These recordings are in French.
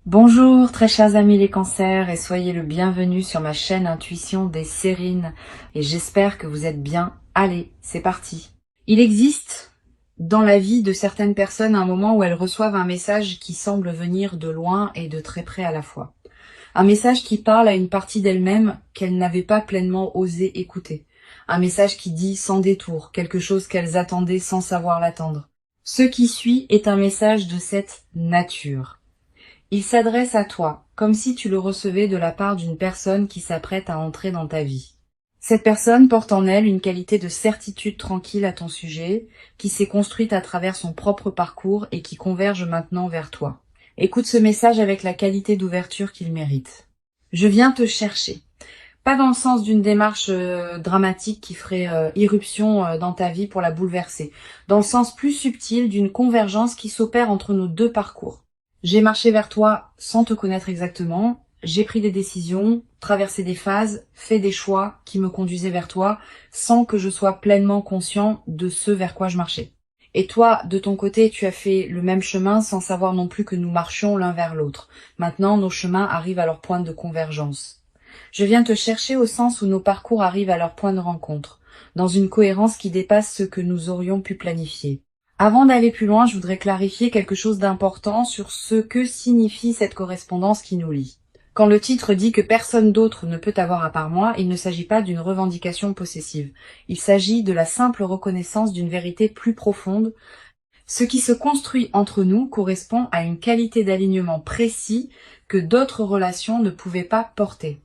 Bonjour très chers amis les cancers et soyez le bienvenu sur ma chaîne Intuition des Sérines et j'espère que vous êtes bien. Allez, c'est parti. Il existe dans la vie de certaines personnes un moment où elles reçoivent un message qui semble venir de loin et de très près à la fois. Un message qui parle à une partie d'elles-mêmes qu'elles n'avaient pas pleinement osé écouter. Un message qui dit sans détour quelque chose qu'elles attendaient sans savoir l'attendre. Ce qui suit est un message de cette nature. Il s'adresse à toi, comme si tu le recevais de la part d'une personne qui s'apprête à entrer dans ta vie. Cette personne porte en elle une qualité de certitude tranquille à ton sujet, qui s'est construite à travers son propre parcours et qui converge maintenant vers toi. Écoute ce message avec la qualité d'ouverture qu'il mérite. Je viens te chercher. Pas dans le sens d'une démarche dramatique qui ferait irruption dans ta vie pour la bouleverser, dans le sens plus subtil d'une convergence qui s'opère entre nos deux parcours. J'ai marché vers toi sans te connaître exactement, j'ai pris des décisions, traversé des phases, fait des choix qui me conduisaient vers toi sans que je sois pleinement conscient de ce vers quoi je marchais. Et toi, de ton côté, tu as fait le même chemin sans savoir non plus que nous marchions l'un vers l'autre. Maintenant, nos chemins arrivent à leur point de convergence. Je viens te chercher au sens où nos parcours arrivent à leur point de rencontre, dans une cohérence qui dépasse ce que nous aurions pu planifier. Avant d'aller plus loin, je voudrais clarifier quelque chose d'important sur ce que signifie cette correspondance qui nous lie. Quand le titre dit que personne d'autre ne peut avoir à part moi, il ne s'agit pas d'une revendication possessive. Il s'agit de la simple reconnaissance d'une vérité plus profonde. Ce qui se construit entre nous correspond à une qualité d'alignement précis que d'autres relations ne pouvaient pas porter.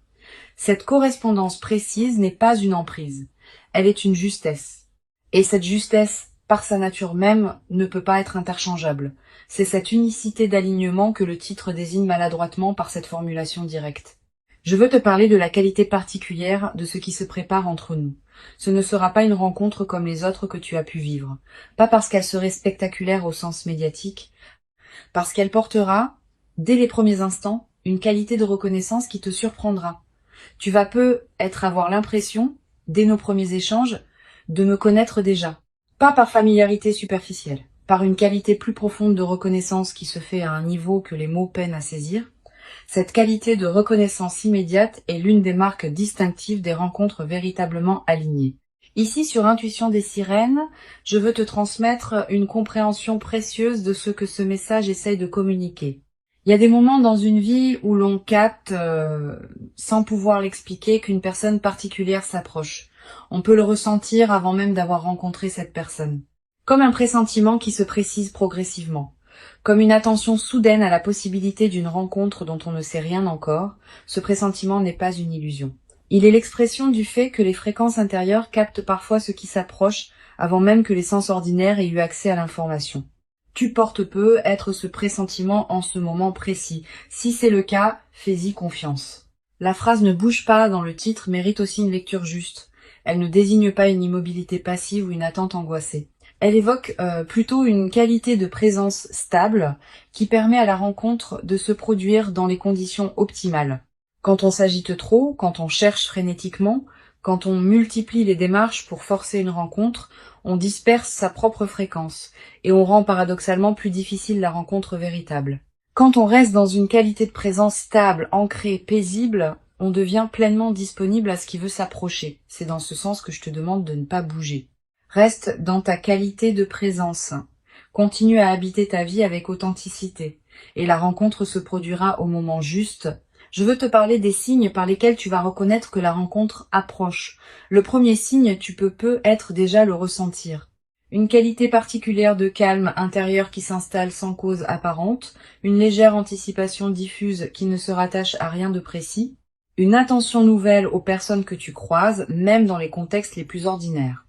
Cette correspondance précise n'est pas une emprise, elle est une justesse. Et cette justesse, par sa nature même, ne peut pas être interchangeable. C'est cette unicité d'alignement que le titre désigne maladroitement par cette formulation directe. Je veux te parler de la qualité particulière de ce qui se prépare entre nous. Ce ne sera pas une rencontre comme les autres que tu as pu vivre, pas parce qu'elle serait spectaculaire au sens médiatique, parce qu'elle portera, dès les premiers instants, une qualité de reconnaissance qui te surprendra. Tu vas avoir l'impression, dès nos premiers échanges, de me connaître déjà. Pas par familiarité superficielle, par une qualité plus profonde de reconnaissance qui se fait à un niveau que les mots peinent à saisir. Cette qualité de reconnaissance immédiate est l'une des marques distinctives des rencontres véritablement alignées. Ici, sur Intuition des Sirènes, je veux te transmettre une compréhension précieuse de ce que ce message essaye de communiquer. Il y a des moments dans une vie où l'on capte, sans pouvoir l'expliquer, qu'une personne particulière s'approche. On peut le ressentir avant même d'avoir rencontré cette personne. Comme un pressentiment qui se précise progressivement. Comme une attention soudaine à la possibilité d'une rencontre dont on ne sait rien encore, ce pressentiment n'est pas une illusion. Il est l'expression du fait que les fréquences intérieures captent parfois ce qui s'approche avant même que les sens ordinaires aient eu accès à l'information. Tu portes peu être ce pressentiment en ce moment précis. Si c'est le cas, fais-y confiance. La phrase ne bouge pas dans le titre mérite aussi une lecture juste. Elle ne désigne pas une immobilité passive ou une attente angoissée. Elle évoque plutôt une qualité de présence stable qui permet à la rencontre de se produire dans les conditions optimales. Quand on s'agite trop, quand on cherche frénétiquement, quand on multiplie les démarches pour forcer une rencontre, on disperse sa propre fréquence et on rend paradoxalement plus difficile la rencontre véritable. Quand on reste dans une qualité de présence stable, ancrée, paisible, on devient pleinement disponible à ce qui veut s'approcher. C'est dans ce sens que je te demande de ne pas bouger. Reste dans ta qualité de présence. Continue à habiter ta vie avec authenticité. Et la rencontre se produira au moment juste. Je veux te parler des signes par lesquels tu vas reconnaître que la rencontre approche. Le premier signe, tu peux être déjà le ressentir. Une qualité particulière de calme intérieur qui s'installe sans cause apparente, une légère anticipation diffuse qui ne se rattache à rien de précis, une attention nouvelle aux personnes que tu croises, même dans les contextes les plus ordinaires.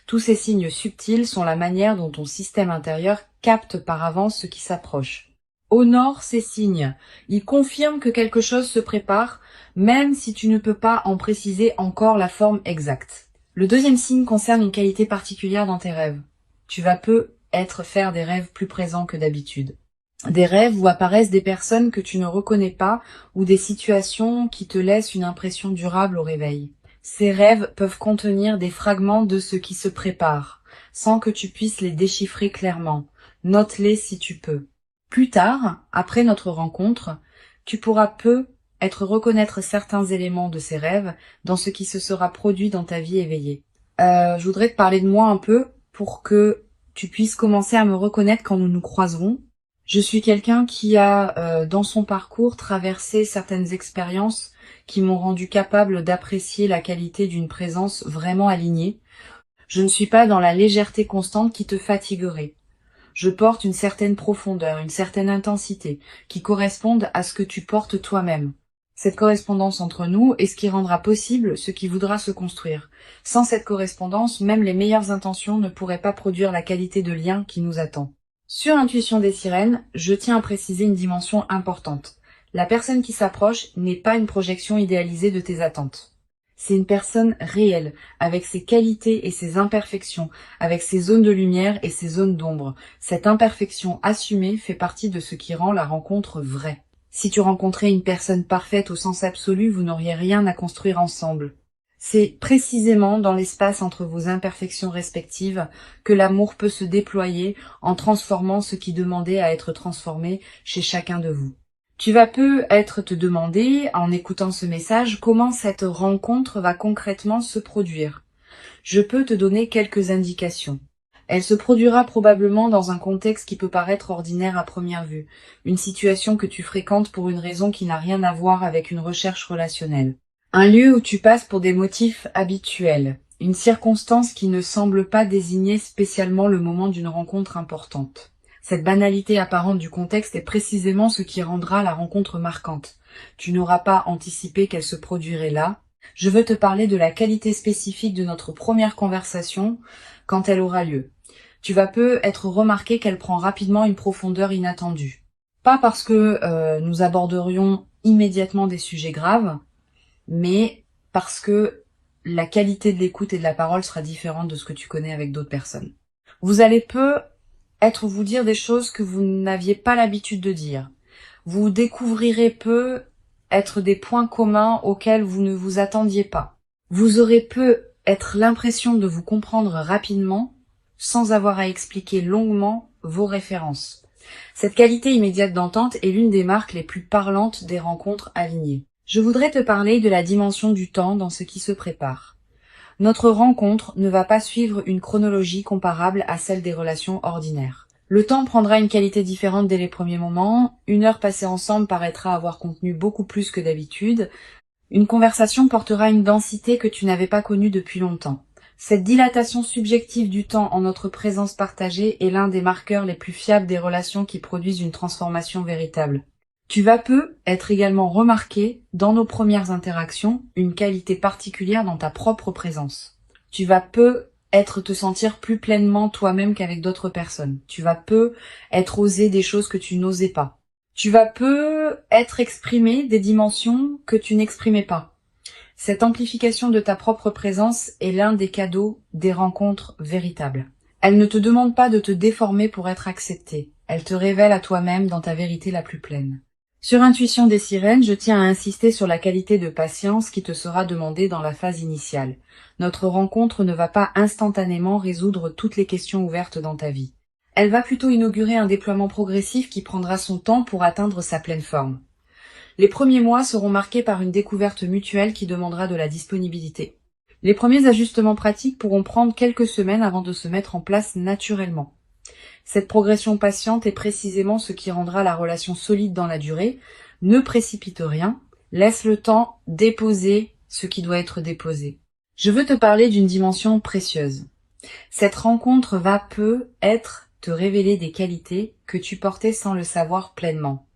Tous ces signes subtils sont la manière dont ton système intérieur capte par avance ce qui s'approche. Honore ces signes. Ils confirment que quelque chose se prépare, même si tu ne peux pas en préciser encore la forme exacte. Le deuxième signe concerne une qualité particulière dans tes rêves. Tu vas faire des rêves plus présents que d'habitude. Des rêves où apparaissent des personnes que tu ne reconnais pas ou des situations qui te laissent une impression durable au réveil. Ces rêves peuvent contenir des fragments de ce qui se prépare, sans que tu puisses les déchiffrer clairement. Note-les si tu peux. Plus tard, après notre rencontre, tu pourras être reconnaître certains éléments de ces rêves dans ce qui se sera produit dans ta vie éveillée. Je voudrais te parler de moi un peu pour que tu puisses commencer à me reconnaître quand nous nous croiserons. Je suis quelqu'un qui a, dans son parcours, traversé certaines expériences qui m'ont rendu capable d'apprécier la qualité d'une présence vraiment alignée. Je ne suis pas dans la légèreté constante qui te fatiguerait. Je porte une certaine profondeur, une certaine intensité, qui correspondent à ce que tu portes toi-même. Cette correspondance entre nous est ce qui rendra possible ce qui voudra se construire. Sans cette correspondance, même les meilleures intentions ne pourraient pas produire la qualité de lien qui nous attend. Sur l'intuition des sirènes, je tiens à préciser une dimension importante. La personne qui s'approche n'est pas une projection idéalisée de tes attentes. C'est une personne réelle, avec ses qualités et ses imperfections, avec ses zones de lumière et ses zones d'ombre. Cette imperfection assumée fait partie de ce qui rend la rencontre vraie. Si tu rencontrais une personne parfaite au sens absolu, vous n'auriez rien à construire ensemble. C'est précisément dans l'espace entre vos imperfections respectives que l'amour peut se déployer en transformant ce qui demandait à être transformé chez chacun de vous. Tu vas peut-être te demander, en écoutant ce message, comment cette rencontre va concrètement se produire. Je peux te donner quelques indications. Elle se produira probablement dans un contexte qui peut paraître ordinaire à première vue, une situation que tu fréquentes pour une raison qui n'a rien à voir avec une recherche relationnelle. Un lieu où tu passes pour des motifs habituels, une circonstance qui ne semble pas désigner spécialement le moment d'une rencontre importante. Cette banalité apparente du contexte est précisément ce qui rendra la rencontre marquante. Tu n'auras pas anticipé qu'elle se produirait là. Je veux te parler de la qualité spécifique de notre première conversation quand elle aura lieu. Tu vas être remarqué qu'elle prend rapidement une profondeur inattendue. Pas parce que nous aborderions immédiatement des sujets graves, mais parce que la qualité de l'écoute et de la parole sera différente de ce que tu connais avec d'autres personnes. Vous allez vous dire des choses que vous n'aviez pas l'habitude de dire. Vous découvrirez être des points communs auxquels vous ne vous attendiez pas. Vous aurez être l'impression de vous comprendre rapidement sans avoir à expliquer longuement vos références. Cette qualité immédiate d'entente est l'une des marques les plus parlantes des rencontres alignées. Je voudrais te parler de la dimension du temps dans ce qui se prépare. Notre rencontre ne va pas suivre une chronologie comparable à celle des relations ordinaires. Le temps prendra une qualité différente dès les premiers moments, une heure passée ensemble paraîtra avoir contenu beaucoup plus que d'habitude, une conversation portera une densité que tu n'avais pas connue depuis longtemps. Cette dilatation subjective du temps en notre présence partagée est l'un des marqueurs les plus fiables des relations qui produisent une transformation véritable. Tu vas être également remarqué, dans nos premières interactions, une qualité particulière dans ta propre présence. Tu vas te sentir plus pleinement toi-même qu'avec d'autres personnes. Tu vas être osé des choses que tu n'osais pas. Tu vas être exprimé des dimensions que tu n'exprimais pas. Cette amplification de ta propre présence est l'un des cadeaux des rencontres véritables. Elle ne te demande pas de te déformer pour être acceptée. Elle te révèle à toi-même dans ta vérité la plus pleine. Sur Intuition des sirènes, je tiens à insister sur la qualité de patience qui te sera demandée dans la phase initiale. Notre rencontre ne va pas instantanément résoudre toutes les questions ouvertes dans ta vie. Elle va plutôt inaugurer un déploiement progressif qui prendra son temps pour atteindre sa pleine forme. Les premiers mois seront marqués par une découverte mutuelle qui demandera de la disponibilité. Les premiers ajustements pratiques pourront prendre quelques semaines avant de se mettre en place naturellement. Cette progression patiente est précisément ce qui rendra la relation solide dans la durée. Ne précipite rien, laisse le temps déposer ce qui doit être déposé. Je veux te parler d'une dimension précieuse. Cette rencontre va te révéler des qualités que tu portais sans le savoir pleinement.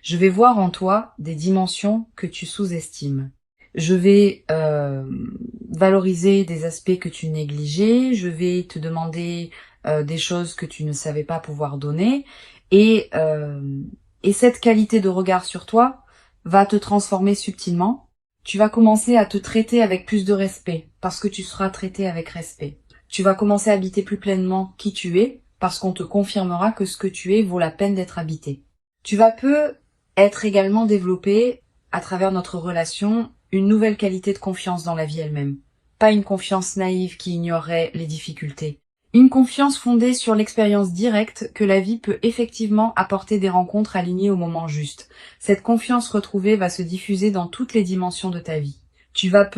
Je vais voir en toi des dimensions que tu sous-estimes. Je vais valoriser des aspects que tu négligeais, je vais te demander des choses que tu ne savais pas pouvoir donner, et cette qualité de regard sur toi va te transformer subtilement. Tu vas commencer à te traiter avec plus de respect, parce que tu seras traité avec respect. Tu vas commencer à habiter plus pleinement qui tu es, parce qu'on te confirmera que ce que tu es vaut la peine d'être habité. Tu vas être également développé, à travers notre relation, une nouvelle qualité de confiance dans la vie elle-même. Pas une confiance naïve qui ignorerait les difficultés, Une confiance fondée sur l'expérience directe que la vie peut effectivement apporter des rencontres alignées au moment juste. Cette confiance retrouvée va se diffuser dans toutes les dimensions de ta vie. Tu vas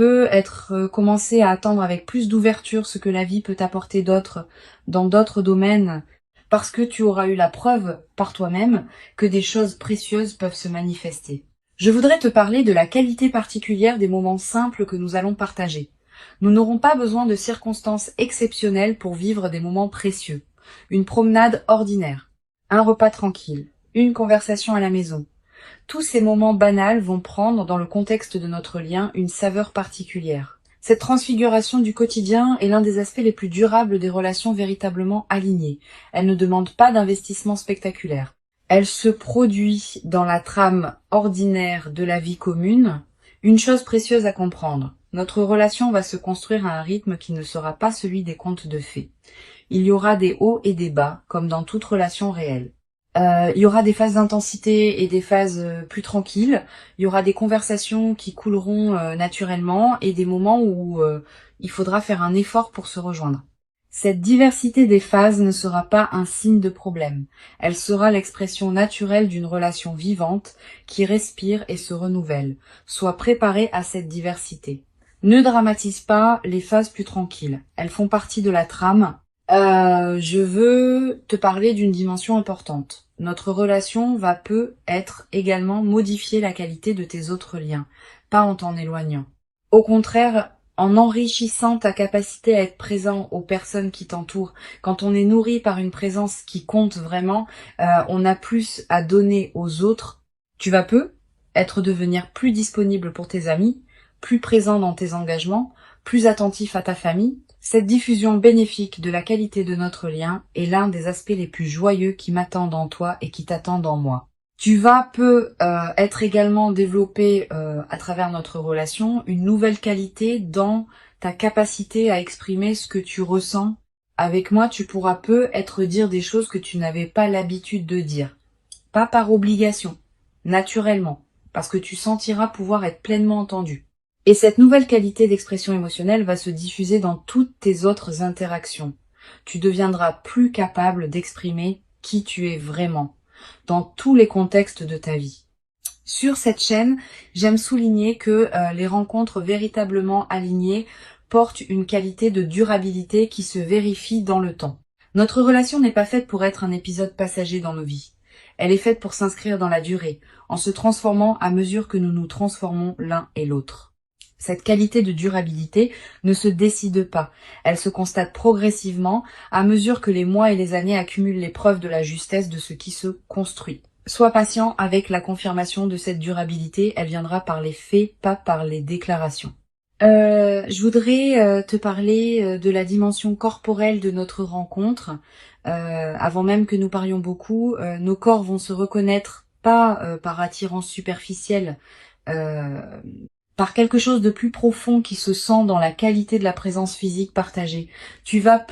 commencer à attendre avec plus d'ouverture ce que la vie peut t'apporter d'autre dans d'autres domaines parce que tu auras eu la preuve par toi-même que des choses précieuses peuvent se manifester. Je voudrais te parler de la qualité particulière des moments simples que nous allons partager. Nous n'aurons pas besoin de circonstances exceptionnelles pour vivre des moments précieux. Une promenade ordinaire, un repas tranquille, une conversation à la maison. Tous ces moments banals vont prendre, dans le contexte de notre lien, une saveur particulière. Cette transfiguration du quotidien est l'un des aspects les plus durables des relations véritablement alignées. Elle ne demande pas d'investissement spectaculaire. Elle se produit dans la trame ordinaire de la vie commune. Une chose précieuse à comprendre. Notre relation va se construire à un rythme qui ne sera pas celui des contes de fées. Il y aura des hauts et des bas, comme dans toute relation réelle. Il y aura des phases d'intensité et des phases plus tranquilles. Il y aura des conversations qui couleront naturellement et des moments où il faudra faire un effort pour se rejoindre. Cette diversité des phases ne sera pas un signe de problème. Elle sera l'expression naturelle d'une relation vivante qui respire et se renouvelle. Sois préparé à cette diversité. Ne dramatise pas les phases plus tranquilles. Elles font partie de la trame. Je veux te parler d'une dimension importante. Notre relation peut être également modifier la qualité de tes autres liens, pas en t'en éloignant. Au contraire, en enrichissant ta capacité à être présent aux personnes qui t'entourent. Quand on est nourri par une présence qui compte vraiment, on a plus à donner aux autres. Tu vas devenir plus disponible pour tes amis, plus présent dans tes engagements, plus attentif à ta famille. Cette diffusion bénéfique de la qualité de notre lien est l'un des aspects les plus joyeux qui m'attendent en toi et qui t'attendent en moi. Tu vas être également développé à travers notre relation une nouvelle qualité dans ta capacité à exprimer ce que tu ressens. Avec moi, tu pourras dire des choses que tu n'avais pas l'habitude de dire. Pas par obligation, naturellement, parce que tu sentiras pouvoir être pleinement entendu. Et cette nouvelle qualité d'expression émotionnelle va se diffuser dans toutes tes autres interactions. Tu deviendras plus capable d'exprimer qui tu es vraiment, dans tous les contextes de ta vie. Sur cette chaîne, j'aime souligner que les rencontres véritablement alignées portent une qualité de durabilité qui se vérifie dans le temps. Notre relation n'est pas faite pour être un épisode passager dans nos vies. Elle est faite pour s'inscrire dans la durée, en se transformant à mesure que nous nous transformons l'un et l'autre. Cette qualité de durabilité ne se décide pas, elle se constate progressivement à mesure que les mois et les années accumulent les preuves de la justesse de ce qui se construit. Sois patient avec la confirmation de cette durabilité, elle viendra par les faits, pas par les déclarations. Je voudrais te parler de la dimension corporelle de notre rencontre. Avant même que nous parlions beaucoup, nos corps vont se reconnaître, pas par attirance superficielle, par quelque chose de plus profond qui se sent dans la qualité de la présence physique partagée. Tu vas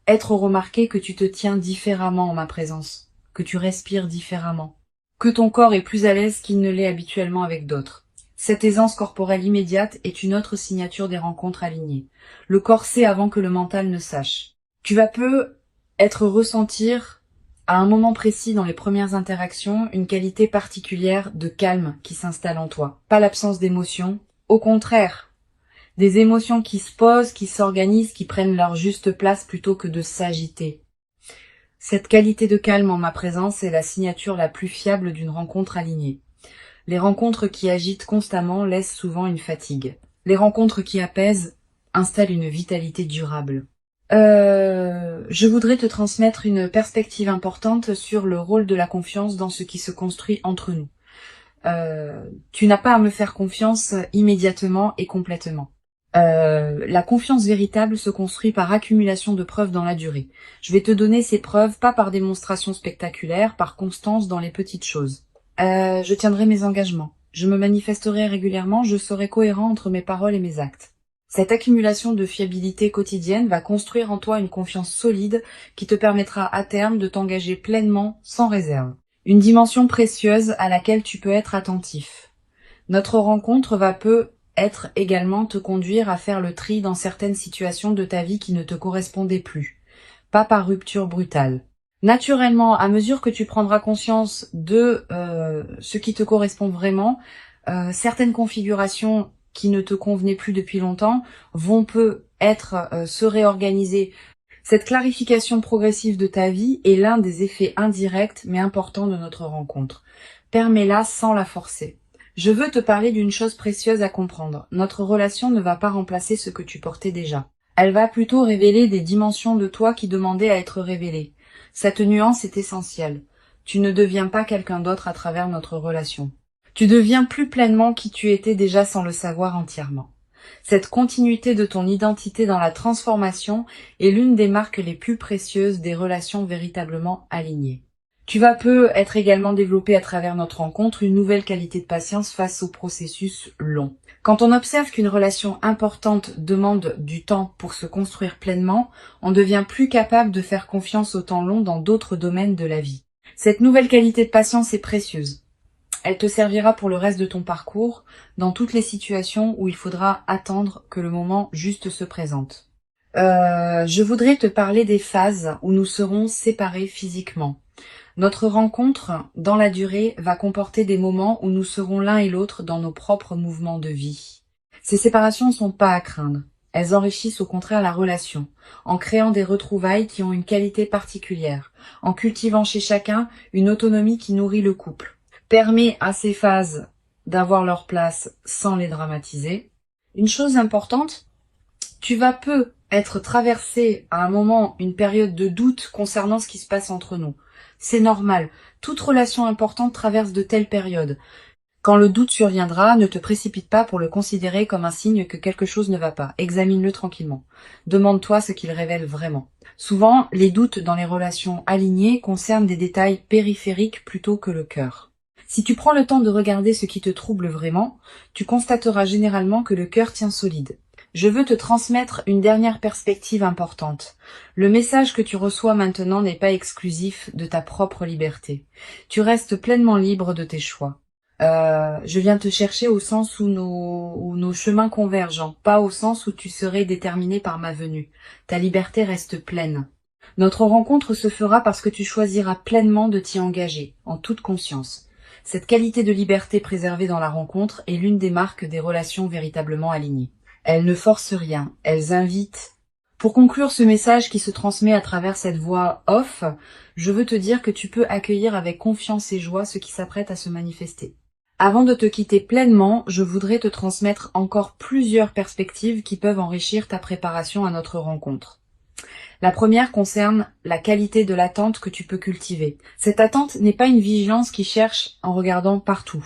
être remarqué que tu te tiens différemment en ma présence, que tu respires différemment, que ton corps est plus à l'aise qu'il ne l'est habituellement avec d'autres. Cette aisance corporelle immédiate est une autre signature des rencontres alignées. Le corps sait avant que le mental ne sache. Tu vas ressentir à un moment précis dans les premières interactions, une qualité particulière de calme qui s'installe en toi. Pas l'absence d'émotions, au contraire. Des émotions qui se posent, qui s'organisent, qui prennent leur juste place plutôt que de s'agiter. Cette qualité de calme en ma présence est la signature la plus fiable d'une rencontre alignée. Les rencontres qui agitent constamment laissent souvent une fatigue. Les rencontres qui apaisent installent une vitalité durable. Je voudrais te transmettre une perspective importante sur le rôle de la confiance dans ce qui se construit entre nous. Tu n'as pas à me faire confiance immédiatement et complètement. La confiance véritable se construit par accumulation de preuves dans la durée. Je vais te donner ces preuves, pas par démonstration spectaculaire, par constance dans les petites choses. Je tiendrai mes engagements. Je me manifesterai régulièrement, je serai cohérent entre mes paroles et mes actes. Cette accumulation de fiabilité quotidienne va construire en toi une confiance solide qui te permettra à terme de t'engager pleinement, sans réserve. Une dimension précieuse à laquelle tu peux être attentif. Notre rencontre va être également te conduire à faire le tri dans certaines situations de ta vie qui ne te correspondaient plus, pas par rupture brutale. Naturellement, à mesure que tu prendras conscience de ce qui te correspond vraiment, certaines configurations qui ne te convenaient plus depuis longtemps vont se réorganiser. Cette clarification progressive de ta vie est l'un des effets indirects mais importants de notre rencontre. Permets-la sans la forcer. Je veux te parler d'une chose précieuse à comprendre. Notre relation ne va pas remplacer ce que tu portais déjà. Elle va plutôt révéler des dimensions de toi qui demandaient à être révélées. Cette nuance est essentielle. Tu ne deviens pas quelqu'un d'autre à travers notre relation. Tu deviens plus pleinement qui tu étais déjà sans le savoir entièrement. Cette continuité de ton identité dans la transformation est l'une des marques les plus précieuses des relations véritablement alignées. Tu vas être également développé à travers notre rencontre une nouvelle qualité de patience face au processus long. Quand on observe qu'une relation importante demande du temps pour se construire pleinement, on devient plus capable de faire confiance au temps long dans d'autres domaines de la vie. Cette nouvelle qualité de patience est précieuse. Elle te servira pour le reste de ton parcours, dans toutes les situations où il faudra attendre que le moment juste se présente. Je voudrais te parler des phases où nous serons séparés physiquement. Notre rencontre, dans la durée, va comporter des moments où nous serons l'un et l'autre dans nos propres mouvements de vie. Ces séparations ne sont pas à craindre. Elles enrichissent au contraire la relation, en créant des retrouvailles qui ont une qualité particulière, en cultivant chez chacun une autonomie qui nourrit le couple. Permet à ces phases d'avoir leur place sans les dramatiser. Une chose importante, tu vas être traversé à un moment une période de doute concernant ce qui se passe entre nous. C'est normal, toute relation importante traverse de telles périodes. Quand le doute surviendra, ne te précipite pas pour le considérer comme un signe que quelque chose ne va pas. Examine-le tranquillement. Demande-toi ce qu'il révèle vraiment. Souvent, les doutes dans les relations alignées concernent des détails périphériques plutôt que le cœur. Si tu prends le temps de regarder ce qui te trouble vraiment, tu constateras généralement que le cœur tient solide. Je veux te transmettre une dernière perspective importante. Le message que tu reçois maintenant n'est pas exclusif de ta propre liberté. Tu restes pleinement libre de tes choix. Je viens te chercher au sens où nos chemins convergent, pas au sens où tu serais déterminé par ma venue. Ta liberté reste pleine. Notre rencontre se fera parce que tu choisiras pleinement de t'y engager, en toute conscience. Cette qualité de liberté préservée dans la rencontre est l'une des marques des relations véritablement alignées. Elles ne forcent rien, elles invitent. Pour conclure ce message qui se transmet à travers cette voix off, je veux te dire que tu peux accueillir avec confiance et joie ce qui s'apprête à se manifester. Avant de te quitter pleinement, je voudrais te transmettre encore plusieurs perspectives qui peuvent enrichir ta préparation à notre rencontre. La première concerne la qualité de l'attente que tu peux cultiver. Cette attente n'est pas une vigilance qui cherche en regardant partout.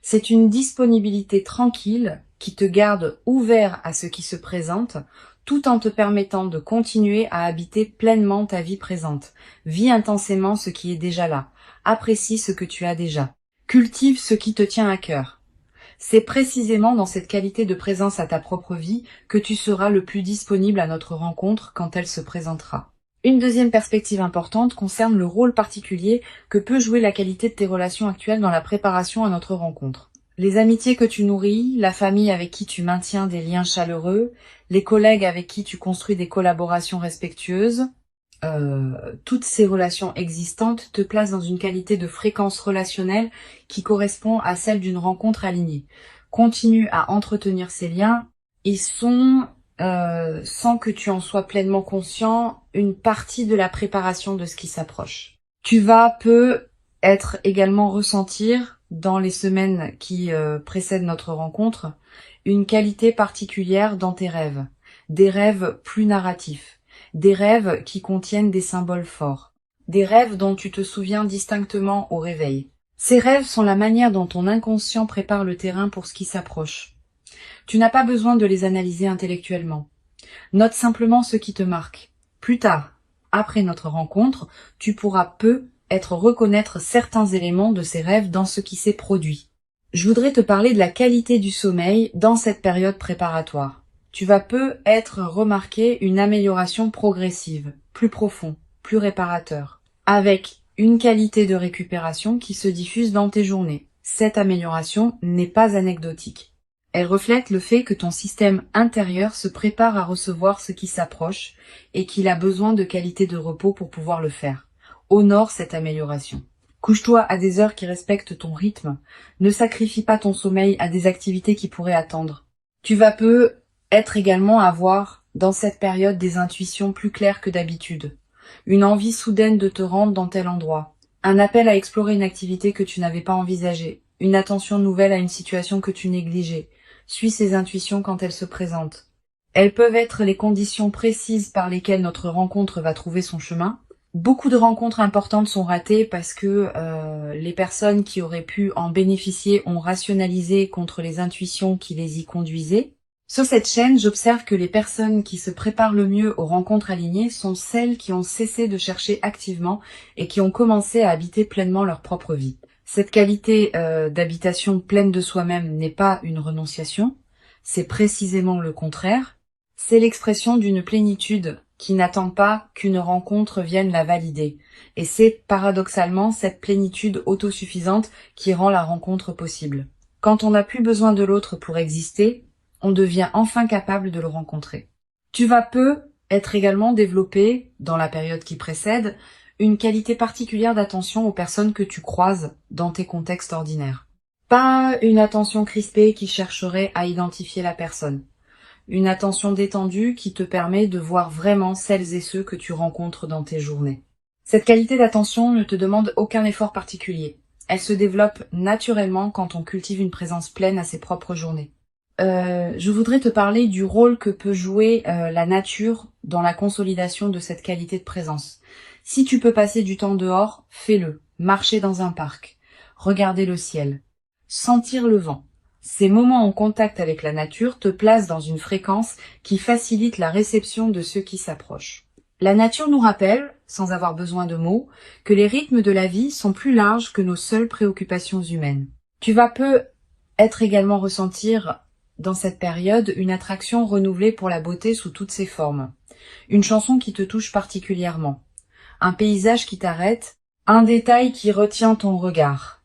C'est une disponibilité tranquille qui te garde ouvert à ce qui se présente, tout en te permettant de continuer à habiter pleinement ta vie présente. Vis intensément ce qui est déjà là. Apprécie ce que tu as déjà. Cultive ce qui te tient à cœur. C'est précisément dans cette qualité de présence à ta propre vie que tu seras le plus disponible à notre rencontre quand elle se présentera. Une deuxième perspective importante concerne le rôle particulier que peut jouer la qualité de tes relations actuelles dans la préparation à notre rencontre. Les amitiés que tu nourris, la famille avec qui tu maintiens des liens chaleureux, les collègues avec qui tu construis des collaborations respectueuses, toutes ces relations existantes te placent dans une qualité de fréquence relationnelle qui correspond à celle d'une rencontre alignée. Continue à entretenir ces liens. Ils sont, sans que tu en sois pleinement conscient, une partie de la préparation de ce qui s'approche. Tu vas être également ressentir, dans les semaines qui précèdent notre rencontre, une qualité particulière dans tes rêves. Des rêves plus narratifs. Des rêves qui contiennent des symboles forts. Des rêves dont tu te souviens distinctement au réveil. Ces rêves sont la manière dont ton inconscient prépare le terrain pour ce qui s'approche. Tu n'as pas besoin de les analyser intellectuellement. Note simplement ce qui te marque. Plus tard, après notre rencontre, tu pourras reconnaître certains éléments de ces rêves dans ce qui s'est produit. Je voudrais te parler de la qualité du sommeil dans cette période préparatoire. Tu vas remarquer une amélioration progressive, plus profond, plus réparateur, avec une qualité de récupération qui se diffuse dans tes journées. Cette amélioration n'est pas anecdotique. Elle reflète le fait que ton système intérieur se prépare à recevoir ce qui s'approche et qu'il a besoin de qualité de repos pour pouvoir le faire. Honore cette amélioration. Couche-toi à des heures qui respectent ton rythme. Ne sacrifie pas ton sommeil à des activités qui pourraient attendre. Tu vas être également avoir, dans cette période, des intuitions plus claires que d'habitude. Une envie soudaine de te rendre dans tel endroit. Un appel à explorer une activité que tu n'avais pas envisagée. Une attention nouvelle à une situation que tu négligeais. Suis ces intuitions quand elles se présentent. Elles peuvent être les conditions précises par lesquelles notre rencontre va trouver son chemin. Beaucoup de rencontres importantes sont ratées parce que les personnes qui auraient pu en bénéficier ont rationalisé contre les intuitions qui les y conduisaient. Sur cette chaîne, j'observe que les personnes qui se préparent le mieux aux rencontres alignées sont celles qui ont cessé de chercher activement et qui ont commencé à habiter pleinement leur propre vie. Cette qualité d'habitation pleine de soi-même n'est pas une renonciation, c'est précisément le contraire. C'est l'expression d'une plénitude qui n'attend pas qu'une rencontre vienne la valider. Et c'est paradoxalement cette plénitude autosuffisante qui rend la rencontre possible. Quand on n'a plus besoin de l'autre pour exister, on devient enfin capable de le rencontrer. Tu vas être également développé, dans la période qui précède, une qualité particulière d'attention aux personnes que tu croises dans tes contextes ordinaires. Pas une attention crispée qui chercherait à identifier la personne. Une attention détendue qui te permet de voir vraiment celles et ceux que tu rencontres dans tes journées. Cette qualité d'attention ne te demande aucun effort particulier. Elle se développe naturellement quand on cultive une présence pleine à ses propres journées. Je voudrais te parler du rôle que peut jouer la nature dans la consolidation de cette qualité de présence. Si tu peux passer du temps dehors, fais-le. Marcher dans un parc, regarder le ciel, sentir le vent. Ces moments en contact avec la nature te placent dans une fréquence qui facilite la réception de ceux qui s'approchent. La nature nous rappelle, sans avoir besoin de mots, que les rythmes de la vie sont plus larges que nos seules préoccupations humaines. Tu vas être également ressentir dans cette période une attraction renouvelée pour la beauté sous toutes ses formes. Une chanson qui te touche particulièrement. Un paysage qui t'arrête, un détail qui retient ton regard.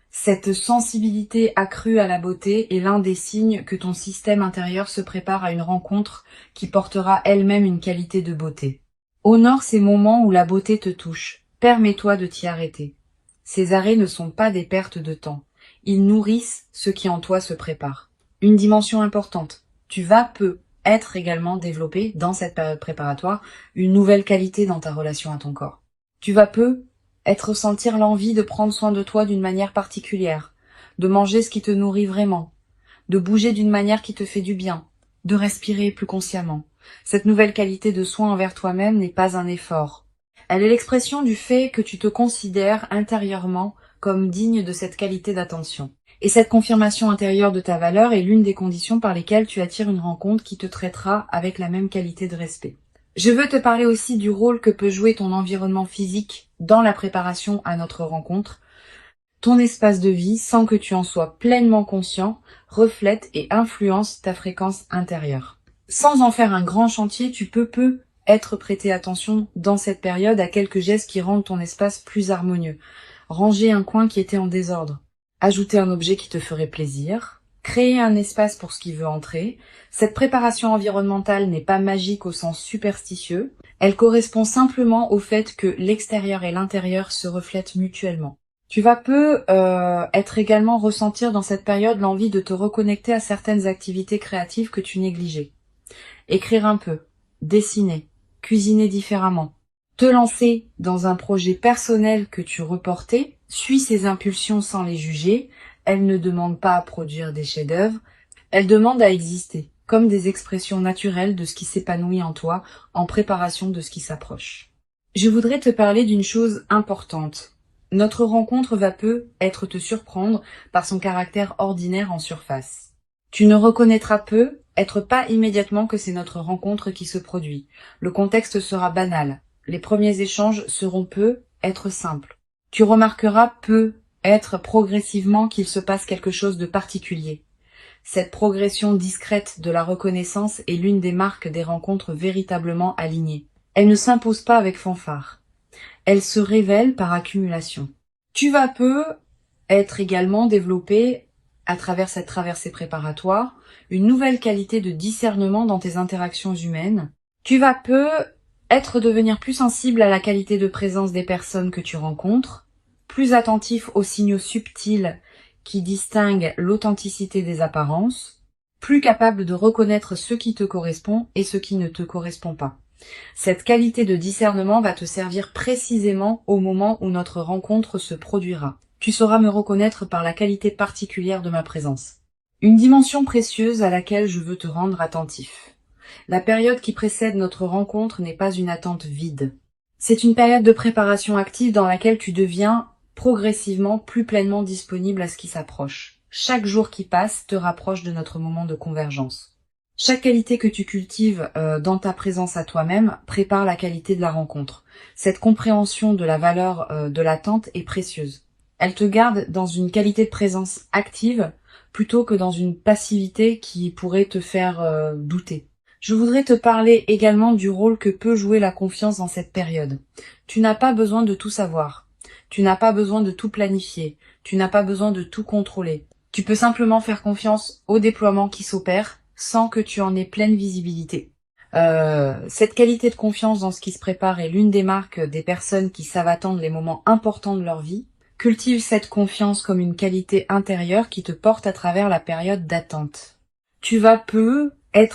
Cette sensibilité accrue à la beauté est l'un des signes que ton système intérieur se prépare à une rencontre qui portera elle-même une qualité de beauté. Honore ces moments où la beauté te touche. Permets-toi de t'y arrêter. Ces arrêts ne sont pas des pertes de temps. Ils nourrissent ce qui en toi se prépare. Une dimension importante. Tu vas être également développé dans cette période préparatoire une nouvelle qualité dans ta relation à ton corps. Tu vas ressentir l'envie de prendre soin de toi d'une manière particulière, de manger ce qui te nourrit vraiment, de bouger d'une manière qui te fait du bien, de respirer plus consciemment. Cette nouvelle qualité de soin envers toi-même n'est pas un effort. Elle est l'expression du fait que tu te considères intérieurement comme digne de cette qualité d'attention. Et cette confirmation intérieure de ta valeur est l'une des conditions par lesquelles tu attires une rencontre qui te traitera avec la même qualité de respect. Je veux te parler aussi du rôle que peut jouer ton environnement physique dans la préparation à notre rencontre. Ton espace de vie, sans que tu en sois pleinement conscient, reflète et influence ta fréquence intérieure. Sans en faire un grand chantier, tu peux être prêté attention dans cette période à quelques gestes qui rendent ton espace plus harmonieux. Ranger un coin qui était en désordre. Ajouter un objet qui te ferait plaisir, créer un espace pour ce qui veut entrer. Cette préparation environnementale n'est pas magique au sens superstitieux, elle correspond simplement au fait que l'extérieur et l'intérieur se reflètent mutuellement. Tu vas être également ressentir dans cette période l'envie de te reconnecter à certaines activités créatives que tu négligeais. Écrire un peu, dessiner, cuisiner différemment. Te lancer dans un projet personnel que tu reportais, suis ces impulsions sans les juger, elles ne demandent pas à produire des chefs-d'œuvre, elles demandent à exister, comme des expressions naturelles de ce qui s'épanouit en toi, en préparation de ce qui s'approche. Je voudrais te parler d'une chose importante. Notre rencontre va être te surprendre par son caractère ordinaire en surface. Tu ne reconnaîtras être pas immédiatement que c'est notre rencontre qui se produit. Le contexte sera banal. Les premiers échanges seront être simples. Tu remarqueras être progressivement qu'il se passe quelque chose de particulier. Cette progression discrète de la reconnaissance est l'une des marques des rencontres véritablement alignées. Elle ne s'impose pas avec fanfare. Elle se révèle par accumulation. Tu vas être également développé à travers cette traversée préparatoire, une nouvelle qualité de discernement dans tes interactions humaines. Tu vas devenir plus sensible à la qualité de présence des personnes que tu rencontres, plus attentif aux signaux subtils qui distinguent l'authenticité des apparences, plus capable de reconnaître ce qui te correspond et ce qui ne te correspond pas. Cette qualité de discernement va te servir précisément au moment où notre rencontre se produira. Tu sauras me reconnaître par la qualité particulière de ma présence. Une dimension précieuse à laquelle je veux te rendre attentif. La période qui précède notre rencontre n'est pas une attente vide. C'est une période de préparation active dans laquelle tu deviens progressivement plus pleinement disponible à ce qui s'approche. Chaque jour qui passe te rapproche de notre moment de convergence. Chaque qualité que tu cultives dans ta présence à toi-même prépare la qualité de la rencontre. Cette compréhension de la valeur de l'attente est précieuse. Elle te garde dans une qualité de présence active plutôt que dans une passivité qui pourrait te faire douter. Je voudrais te parler également du rôle que peut jouer la confiance dans cette période. Tu n'as pas besoin de tout savoir. Tu n'as pas besoin de tout planifier. Tu n'as pas besoin de tout contrôler. Tu peux simplement faire confiance au déploiement qui s'opère sans que tu en aies pleine visibilité. Cette qualité de confiance dans ce qui se prépare est l'une des marques des personnes qui savent attendre les moments importants de leur vie. Cultive cette confiance comme une qualité intérieure qui te porte à travers la période d'attente. Tu vas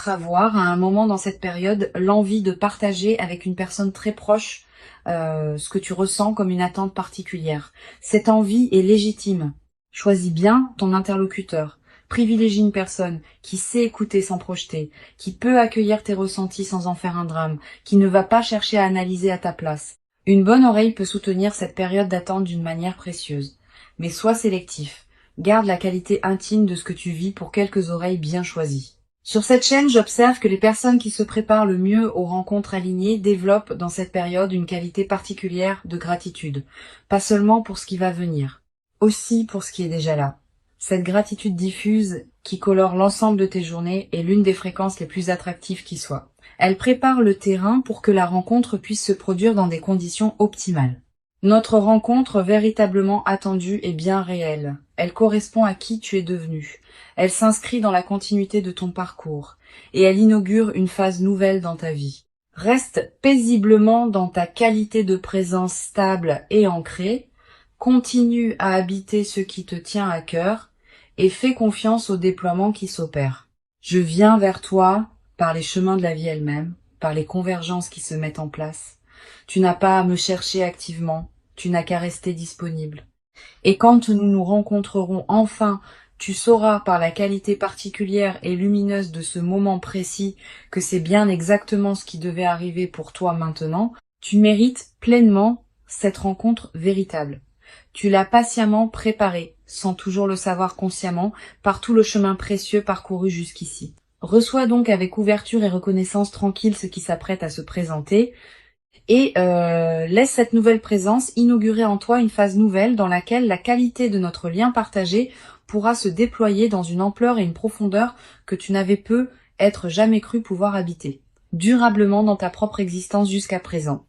avoir à un moment dans cette période l'envie de partager avec une personne très proche ce que tu ressens comme une attente particulière. Cette envie est légitime. Choisis bien ton interlocuteur. Privilégie une personne qui sait écouter sans projeter, qui peut accueillir tes ressentis sans en faire un drame, qui ne va pas chercher à analyser à ta place. Une bonne oreille peut soutenir cette période d'attente d'une manière précieuse. Mais sois sélectif. Garde la qualité intime de ce que tu vis pour quelques oreilles bien choisies. Sur cette chaîne, j'observe que les personnes qui se préparent le mieux aux rencontres alignées développent dans cette période une qualité particulière de gratitude. Pas seulement pour ce qui va venir, aussi pour ce qui est déjà là. Cette gratitude diffuse qui colore l'ensemble de tes journées est l'une des fréquences les plus attractives qui soient. Elle prépare le terrain pour que la rencontre puisse se produire dans des conditions optimales. Notre rencontre véritablement attendue est bien réelle. Elle correspond à qui tu es devenu. Elle s'inscrit dans la continuité de ton parcours et elle inaugure une phase nouvelle dans ta vie. Reste paisiblement dans ta qualité de présence stable et ancrée. Continue à habiter ce qui te tient à cœur et fais confiance au déploiement qui s'opère. Je viens vers toi par les chemins de la vie elle-même, par les convergences qui se mettent en place. Tu n'as pas à me chercher activement, tu n'as qu'à rester disponible. Et quand nous nous rencontrerons enfin, tu sauras par la qualité particulière et lumineuse de ce moment précis que c'est bien exactement ce qui devait arriver pour toi maintenant. Tu mérites pleinement cette rencontre véritable. Tu l'as patiemment préparée, sans toujours le savoir consciemment, par tout le chemin précieux parcouru jusqu'ici. Reçois donc avec ouverture et reconnaissance tranquille ce qui s'apprête à se présenter et laisse cette nouvelle présence inaugurer en toi une phase nouvelle dans laquelle la qualité de notre lien partagé pourra se déployer dans une ampleur et une profondeur que tu n'avais jamais cru pouvoir habiter, durablement dans ta propre existence jusqu'à présent.